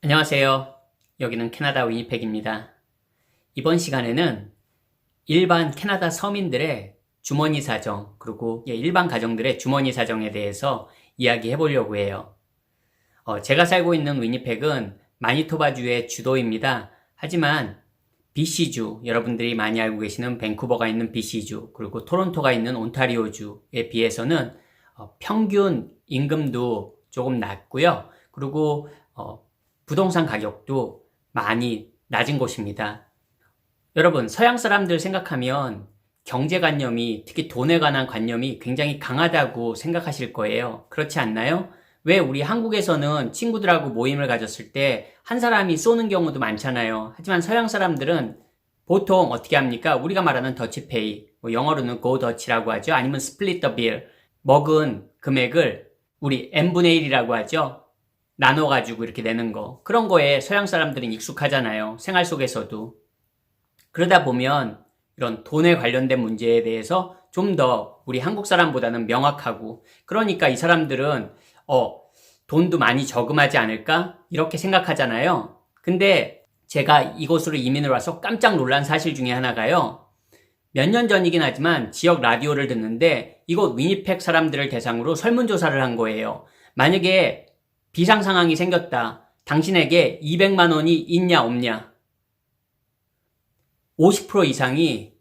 안녕하세요. 여기는 캐나다 위니펙입니다. 이번 시간에는 일반 캐나다 서민들의 주머니 사정, 그리고 일반 가정들의 주머니 사정에 대해서 이야기해 보려고 해요. 제가 살고 있는 위니펙은 마니토바주의 주도입니다. 하지만 BC주, 여러분들이 많이 알고 계시는 밴쿠버가 있는 BC주, 그리고 토론토가 있는 온타리오주에 비해서는 평균 임금도 조금 낮고요. 그리고 부동산 가격도 많이 낮은 곳입니다. 여러분, 서양 사람들 생각하면 경제관념이, 특히 돈에 관한 관념이 굉장히 강하다고 생각하실 거예요. 그렇지 않나요? 왜 우리 한국에서는 친구들하고 모임을 가졌을 때 한 사람이 쏘는 경우도 많잖아요. 하지만 서양 사람들은 보통 어떻게 합니까? 우리가 말하는 더치페이, 영어로는 go Dutch라고 하죠. 아니면 split the bill, 먹은 금액을 우리 n분의 1이라고 하죠. 나눠가지고 이렇게 내는 거. 그런 거에 서양 사람들은 익숙하잖아요. 생활 속에서도. 그러다 보면 이런 돈에 관련된 문제에 대해서 좀 더 우리 한국 사람보다는 명확하고, 그러니까 이 사람들은 돈도 많이 저금하지 않을까? 이렇게 생각하잖아요. 근데 제가 이곳으로 이민을 와서 깜짝 놀란 사실 중에 하나가요. 몇 년 전이긴 하지만 지역 라디오를 듣는데 이곳 위니펙 사람들을 대상으로 설문조사를 한 거예요. 만약에 비상 상황이 생겼다. 당신에게 200만 원이 있냐 없냐? 50% 이상이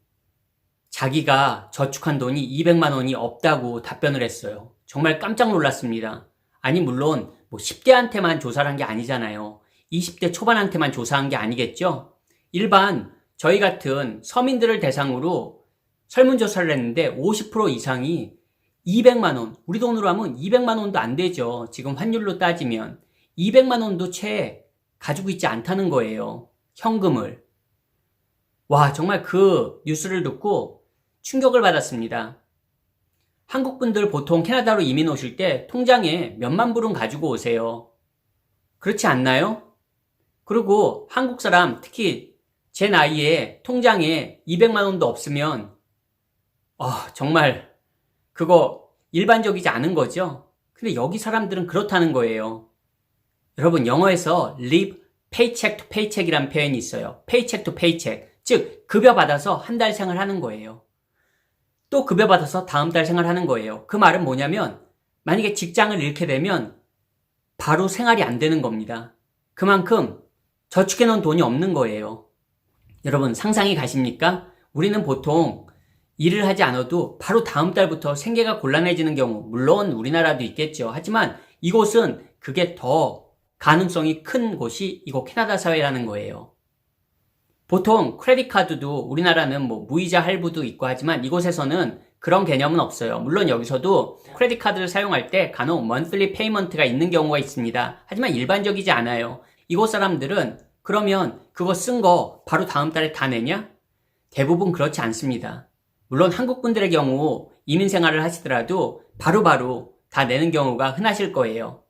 자기가 저축한 돈이 200만 원이 없다고 답변을 했어요. 정말 깜짝 놀랐습니다. 아니 물론 10대한테만 조사를 한 게 아니잖아요. 20대 초반한테만 조사한 게 아니겠죠? 일반 저희 같은 서민들을 대상으로 설문조사를 했는데 50% 이상이 200만 원, 우리 돈으로 하면 200만 원도 안 되죠. 지금 환율로 따지면 200만 원도 채 가지고 있지 않다는 거예요. 현금을. 와, 정말 그 뉴스를 듣고 충격을 받았습니다. 한국 분들 보통 캐나다로 이민 오실 때 통장에 몇만 불은 가지고 오세요. 그렇지 않나요? 그리고 한국 사람, 특히 제 나이에 통장에 200만 원도 없으면 정말 그거 일반적이지 않은 거죠. 근데 여기 사람들은 그렇다는 거예요. 여러분, 영어에서 live paycheck to paycheck이라는 표현이 있어요. paycheck to paycheck. 즉 급여 받아서 한 달 생활하는 거예요. 또 급여 받아서 다음 달 생활하는 거예요. 그 말은 뭐냐면 만약에 직장을 잃게 되면 바로 생활이 안 되는 겁니다. 그만큼 저축해 놓은 돈이 없는 거예요. 여러분, 상상이 가십니까? 우리는 보통 일을 하지 않아도 바로 다음 달부터 생계가 곤란해지는 경우, 물론 우리나라도 있겠죠. 하지만 이곳은 그게 더 가능성이 큰 곳이 이곳 캐나다 사회라는 거예요. 보통 크레딧 카드도 우리나라는 무이자 할부도 있고 하지만 이곳에서는 그런 개념은 없어요. 물론 여기서도 크레딧 카드를 사용할 때 간혹 monthly payment가 있는 경우가 있습니다. 하지만 일반적이지 않아요. 이곳 사람들은 그러면 그거 쓴 거 바로 다음 달에 다 내냐? 대부분 그렇지 않습니다. 물론 한국 분들의 경우 이민 생활을 하시더라도 바로바로 다 내는 경우가 흔하실 거예요.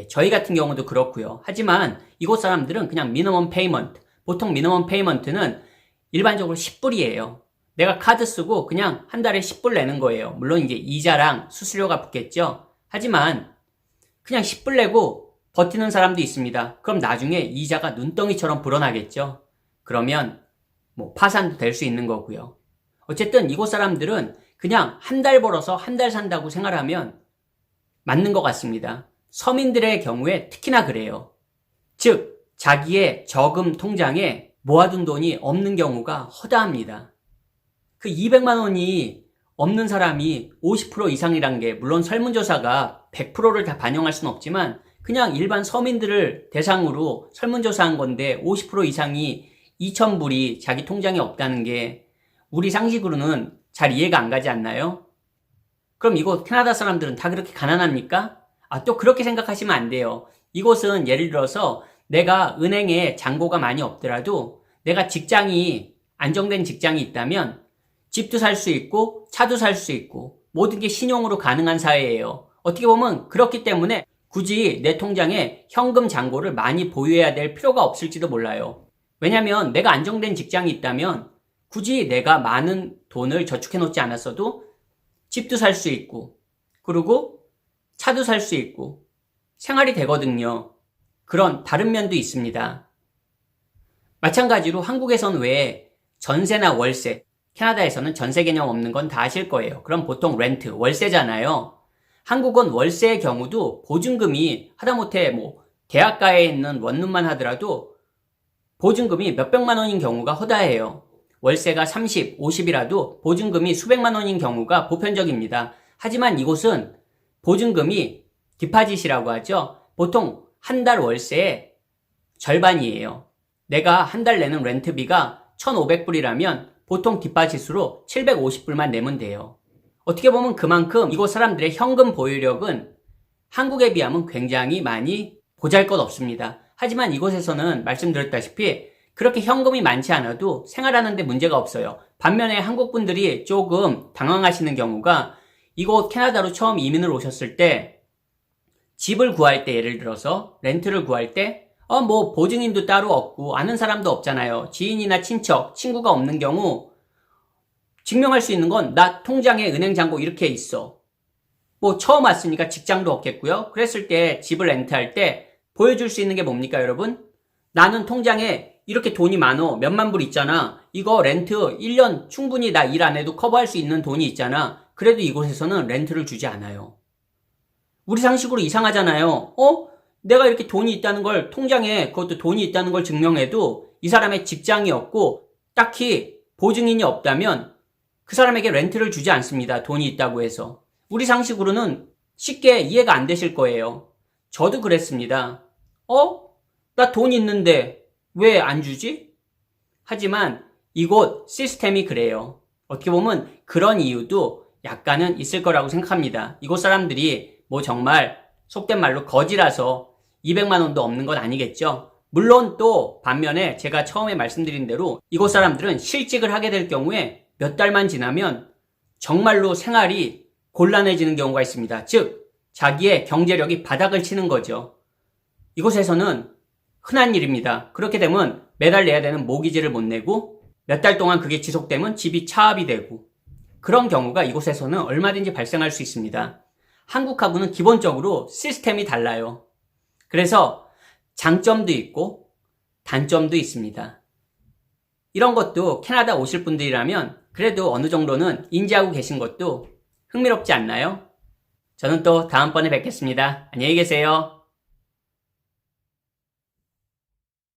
저희 같은 경우도 그렇고요. 하지만 이곳 사람들은 그냥 미니멈 페이먼트, 보통 미니멈 페이먼트는 일반적으로 10불이에요. 내가 카드 쓰고 그냥 한 달에 10불 내는 거예요. 물론 이제 이자랑 수수료가 붙겠죠. 하지만 그냥 10불 내고 버티는 사람도 있습니다. 그럼 나중에 이자가 눈덩이처럼 불어나겠죠. 그러면 파산도 될 수 있는 거고요. 어쨌든 이곳 사람들은 그냥 한 달 벌어서 한 달 산다고 생각하면 맞는 것 같습니다. 서민들의 경우에 특히나 그래요. 즉 자기의 저금 통장에 모아둔 돈이 없는 경우가 허다합니다. 그 200만 원이 없는 사람이 50% 이상이란 게 물론 설문조사가 100%를 다 반영할 수는 없지만 그냥 일반 서민들을 대상으로 설문조사한 건데 50% 이상이 2,000불이 자기 통장에 없다는 게 우리 상식으로는 잘 이해가 안 가지 않나요? 그럼 이곳 캐나다 사람들은 다 그렇게 가난합니까? 또 그렇게 생각하시면 안 돼요. 이곳은 예를 들어서 내가 은행에 잔고가 많이 없더라도 내가 직장이 안정된 직장이 있다면 집도 살 수 있고 차도 살 수 있고 모든 게 신용으로 가능한 사회예요. 어떻게 보면 그렇기 때문에 굳이 내 통장에 현금 잔고를 많이 보유해야 될 필요가 없을지도 몰라요. 왜냐면 내가 안정된 직장이 있다면 굳이 내가 많은 돈을 저축해 놓지 않았어도 집도 살 수 있고 그리고 차도 살 수 있고 생활이 되거든요. 그런 다른 면도 있습니다. 마찬가지로 한국에선 왜 전세나 월세, 캐나다에서는 전세 개념 없는 건 다 아실 거예요. 그럼 보통 렌트, 월세잖아요. 한국은 월세의 경우도 보증금이 하다못해 대학가에 있는 원룸만 하더라도 보증금이 몇백만 원인 경우가 허다해요. 월세가 30, 50이라도 보증금이 수백만 원인 경우가 보편적입니다. 하지만 이곳은 보증금이 디파짓이라고 하죠. 보통 한 달 월세의 절반이에요. 내가 한 달 내는 렌트비가 1,500불이라면 보통 디파짓으로 750불만 내면 돼요. 어떻게 보면 그만큼 이곳 사람들의 현금 보유력은 한국에 비하면 굉장히 많이 보잘것없습니다. 하지만 이곳에서는 말씀드렸다시피 그렇게 현금이 많지 않아도 생활하는 데 문제가 없어요. 반면에 한국 분들이 조금 당황하시는 경우가 이곳 캐나다로 처음 이민을 오셨을 때 집을 구할 때, 예를 들어서 렌트를 구할 때 보증인도 따로 없고 아는 사람도 없잖아요. 지인이나 친척, 친구가 없는 경우 증명할 수 있는 건 나 통장에 은행 잔고 이렇게 있어. 처음 왔으니까 직장도 없겠고요. 그랬을 때 집을 렌트할 때 보여줄 수 있는 게 뭡니까, 여러분? 나는 통장에 이렇게 돈이 많어. 몇만 불 있잖아. 이거 렌트 1년 충분히 나 일 안 해도 커버할 수 있는 돈이 있잖아. 그래도 이곳에서는 렌트를 주지 않아요. 우리 상식으로 이상하잖아요. 내가 이렇게 돈이 있다는 걸, 통장에 그것도 돈이 있다는 걸 증명해도 이 사람의 직장이 없고 딱히 보증인이 없다면 그 사람에게 렌트를 주지 않습니다. 돈이 있다고 해서. 우리 상식으로는 쉽게 이해가 안 되실 거예요. 저도 그랬습니다. 나 돈 있는데 왜 안 주지? 하지만 이곳 시스템이 그래요. 어떻게 보면 그런 이유도 약간은 있을 거라고 생각합니다. 이곳 사람들이 정말 속된 말로 거지라서 200만 원도 없는 건 아니겠죠. 물론 또 반면에 제가 처음에 말씀드린 대로 이곳 사람들은 실직을 하게 될 경우에 몇 달만 지나면 정말로 생활이 곤란해지는 경우가 있습니다. 즉 자기의 경제력이 바닥을 치는 거죠. 이곳에서는 흔한 일입니다. 그렇게 되면 매달 내야 되는 모기지를 못 내고 몇 달 동안 그게 지속되면 집이 차압이 되고 그런 경우가 이곳에서는 얼마든지 발생할 수 있습니다. 한국하고는 기본적으로 시스템이 달라요. 그래서 장점도 있고 단점도 있습니다. 이런 것도 캐나다 오실 분들이라면 그래도 어느 정도는 인지하고 계신 것도 흥미롭지 않나요? 저는 또 다음번에 뵙겠습니다. 안녕히 계세요.